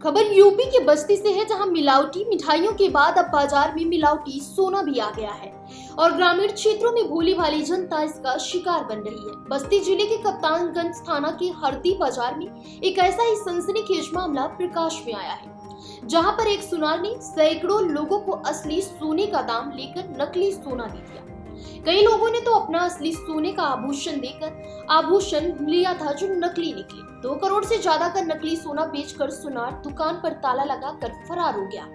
खबर यूपी के बस्ती से है, जहां मिलावटी मिठाइयों के बाद अब बाजार में मिलावटी सोना भी आ गया है और ग्रामीण क्षेत्रों में भोली भाली जनता इसका शिकार बन रही है। बस्ती जिले के कप्तानगंज थाना के हरदी बाजार में एक ऐसा ही सनसनीखेज मामला प्रकाश में आया है, जहां पर एक सुनार ने सैकड़ों लोगों को असली सोने का दाम लेकर नकली सोना दे दिया। कई लोगों ने तो अपना असली सोने का आभूषण देकर आभूषण लिया था जो नकली निकले। 2 करोड़ से ज्यादा का नकली सोना बेचकर सुनार दुकान पर ताला लगाकर फरार हो गया।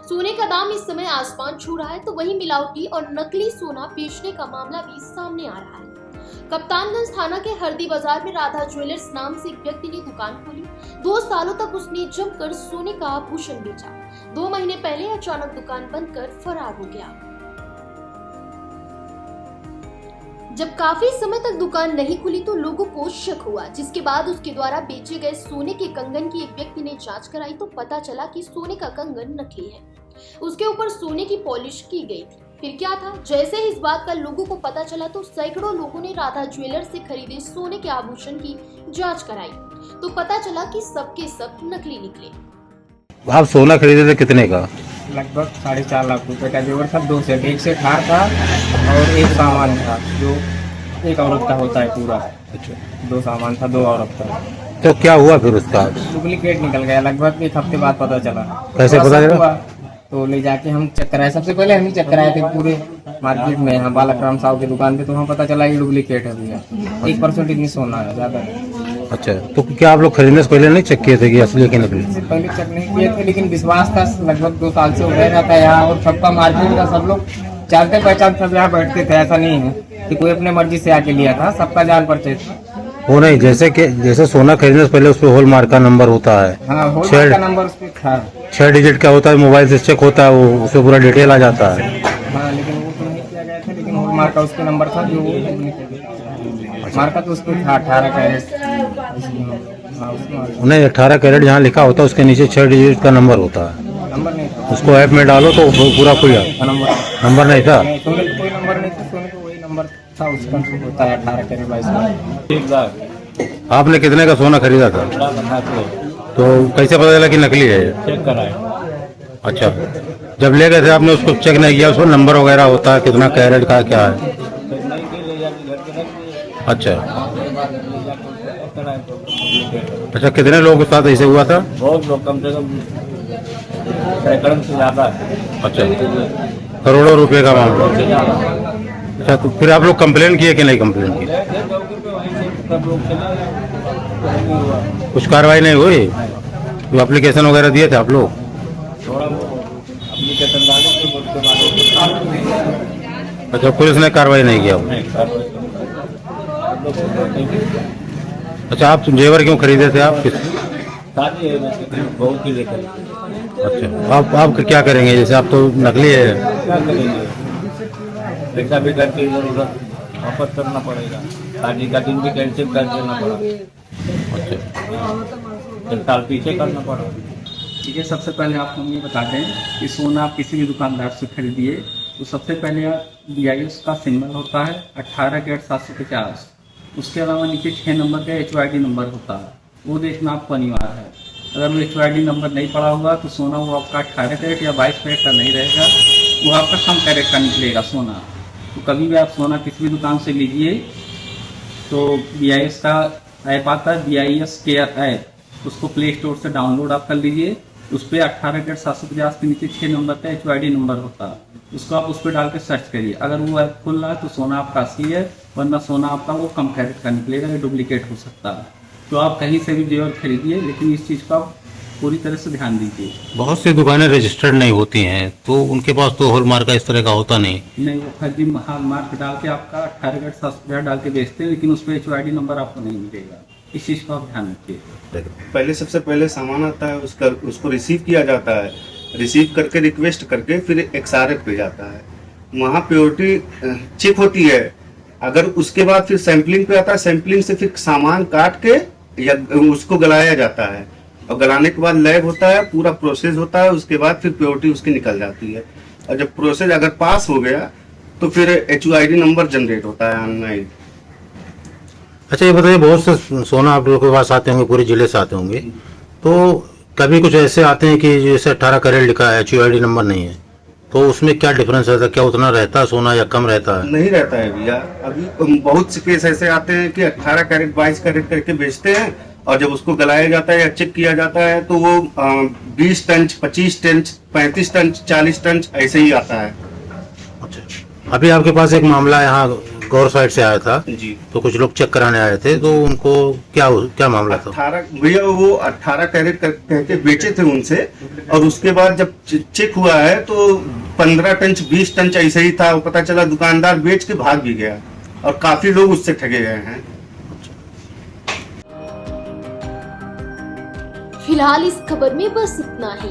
सोने का दाम इस समय आसमान छू रहा है, तो वहीं मिलावटी और नकली सोना बेचने का मामला भी सामने आ रहा है। कप्तानगंज थाना के हरदी बाजार में राधा ज्वेलर्स नाम से एक व्यक्ति ने दुकान खोली। 2 सालों तक उसने जमकर सोने का आभूषण बेचा। 2 महीने पहले अचानक दुकान बंद कर फरार हो गया। जब काफी समय तक दुकान नहीं खुली तो लोगों को शक हुआ, जिसके बाद उसके द्वारा बेचे गए सोने के कंगन की एक व्यक्ति ने जांच कराई तो पता चला कि सोने का कंगन नकली है। उसके ऊपर सोने की पॉलिश की गई थी। फिर क्या था? जैसे ही इस बात का लोगों को पता चला तो सैकड़ों लोगों ने राधा ज्वेलर्स से खरीदे सोने के आभूषण की जांच कराई तो पता चला कि सबके सब नकली निकले। आप सोना खरीदे थे कितने का? लगभग 4.5 लाख रुपए का जेवर था। 2 सेट, एक सेट हार था और एक सामान था जो एक औरत का होता है पूरा। अच्छा, 2 सामान था, 2 औरत का। तो क्या हुआ फिर उसका? डुप्लीकेट निकल गया। लगभग 1 हफ्ते बाद पता चला। कैसे पता चला? हुआ तो ले जाके हम चेक कराए। सबसे पहले हम ही चेक कराए थे पूरे मार्केट में, यहाँ बालक साहब की दुकान पे। तो वहाँ पता चला ये डुप्लीकेट है भैया। 1% इतनी सोना है, ज्यादा है। अच्छा, तो क्या आप लोग खरीदने से पहले नहीं चेक किए थे कि असली है कि नकली? इससे पहले चेक नहीं किए थे, लेकिन विश्वास था। लगभग 2 साल से हो रह जाता है यहाँ, और सबका मार्केट का सब लोग जानते पहचान सब यहाँ बैठते थे। ऐसा नहीं है कि कोई अपने मर्जी से आके लिया था, सबका जान परचेज। वो नहीं, जैसे सोना खरीदने से पहले उस पर हॉलमार्क का नंबर होता है। हाँ, हॉलमार्क का नंबर उस पर था। 6 डिजिट का होता है, मोबाइल से चेक होता है, वो उसमें पूरा डिटेल आ जाता है। हाँ, लेकिन वो तो नहीं किया गया था। लेकिन हॉलमार्क का उस पर नंबर था जो मार्का तो उस पर था 18 कैरेट। नहीं, 18 कैरेट जहाँ लिखा होता है उसके नीचे 6 डिजिट का नंबर होता है। नंबर नहीं था। उसको ऐप में डालो तो पूरा खुल जाता। नंबर नहीं था? सोने का कोई नंबर नहीं था। सोने का वही नंबर था, उसका होता है 18 कैरेट 22। आपने कितने का सोना खरीदा था? तो कैसे पता चला कि नकली है? चेक कराए। अच्छा, जब ले गए थे आपने उसको चेक नहीं किया? उसको नंबर वगैरह होता है, कितना कैरेट का क्या है? अच्छा अच्छा, कितने लोगों के साथ ऐसे हुआ था? बहुत लोग, कम से कम सैकड़ों से ज्यादा। अच्छा, करोड़ों रुपए का मामला। अच्छा, तो फिर आप लोग कंप्लेन किए कि नहीं कंप्लेन किए? कुछ कार्रवाई नहीं हुई? तो एप्लीकेशन वगैरह दिए थे आप लोग? अच्छा, पुलिस ने कार्रवाई नहीं किया? अच्छा, आप जेवर क्यों खरीदे थे आप? बहुत ही लेकर। अच्छा, आप क्या करेंगे? जैसे आप तो नकली है। पैसा भी करके वापस करना पड़ेगा। शादी का दिन भी कैंसिल कर देना पड़ा। अच्छा, 1 साल पीछे करना पड़ा। ठीक है, सबसे पहले आपको हम ये बताते हैं कि सोना आप किसी भी दुकानदार से खरीदिए तो सबसे पहले BIS का सिंबल होता है 18 कैरेट 750। उसके अलावा नीचे 6 नंबर का HYD नंबर होता है, वो देखना आपको अनिवार्य है। अगर वो HYD नंबर नहीं पड़ा होगा तो सोना वो आपका 18 कैरेट या 22 कैरेट का नहीं रहेगा, वो आपका कम कैरेट का निकलेगा सोना। तो कभी भी आप सोना किसी भी दुकान से लीजिए तो BIS का ऐप आता है, BIS केयर ऐप, उसको प्ले स्टोर से डाउनलोड आप कर लीजिए। उस पर 18 कैरेट 750 के नीचे 6 नंबर का HYD नंबर होता है, उसको आप उस पर डाल के सर्च करिए। अगर वो ऐप खुल रहा है तो सोना आपका असली है, वरना सोना आपका वो कम कैरेट का निकलेगा, ये डुप्लीकेट हो सकता है। तो आप कहीं से भी जेवर खरीदिए, लेकिन इस चीज़ का पूरी तरह से ध्यान दीजिए। बहुत सी दुकानें रजिस्टर्ड नहीं होती हैं तो उनके पास तो हॉलमार्क का इस तरह का होता नहीं। वो फर्जी मार्क डाल के आपका 18 कैरेट 750 डाल के बेचते हैं, लेकिन उस पर HYD नंबर आपको नहीं मिलेगा। इस चीज़ का आप ध्यान रखिए। पहले सबसे पहले सामान आता है, उसको रिसीव किया जाता है। रिसीव करके रिक्वेस्ट करके फिर XRF पे जाता है, वहाँ प्योरिटी चेक होती है। अगर उसके बाद फिर सैंपलिंग पे आता है, सैंपलिंग से फिर सामान काट के या उसको गलाया जाता है, और गलाने के बाद लैब होता है, पूरा प्रोसेस होता है। उसके बाद फिर प्योरिटी उसकी निकल जाती है, और जब प्रोसेस अगर पास हो गया तो फिर HYD नंबर जनरेट होता है ऑनलाइन। अच्छा, ये बताइए, बहुत से सोना आप लोगों के पास आते होंगे, पूरे जिले से आते होंगे, तो कभी कुछ ऐसे आते हैं कि जैसे 18 कैरेट लिखा है, HUID नंबर नहीं है, तो उसमें क्या डिफरेंस रहता है? क्या उतना रहता है सोना या कम रहता है? नहीं रहता है भैया। अभी बहुत से केस ऐसे आते हैं कि 18 कैरेट 22 कैरेट करके बेचते हैं, और जब उसको गलाया जाता है या चेक किया जाता है तो वो 20 टन 25 टन 35 टन 40 टन ऐसे ही आता है। अच्छा, अभी आपके पास एक मामला यहाँ गौर साइड से आया था, जी। तो कुछ लोग चेक कराने आए थे, तो उनको क्या मामला था? 18 भैया वो 18 कैरेट कह के बेचे थे उनसे, और उसके बाद जब चेक हुआ है तो 15 टन 20 टन ऐसे ही था। पता चला दुकानदार बेच के भाग भी गया, और काफी लोग उससे ठगे गए हैं। फिलहाल इस खबर में बस इतना ही।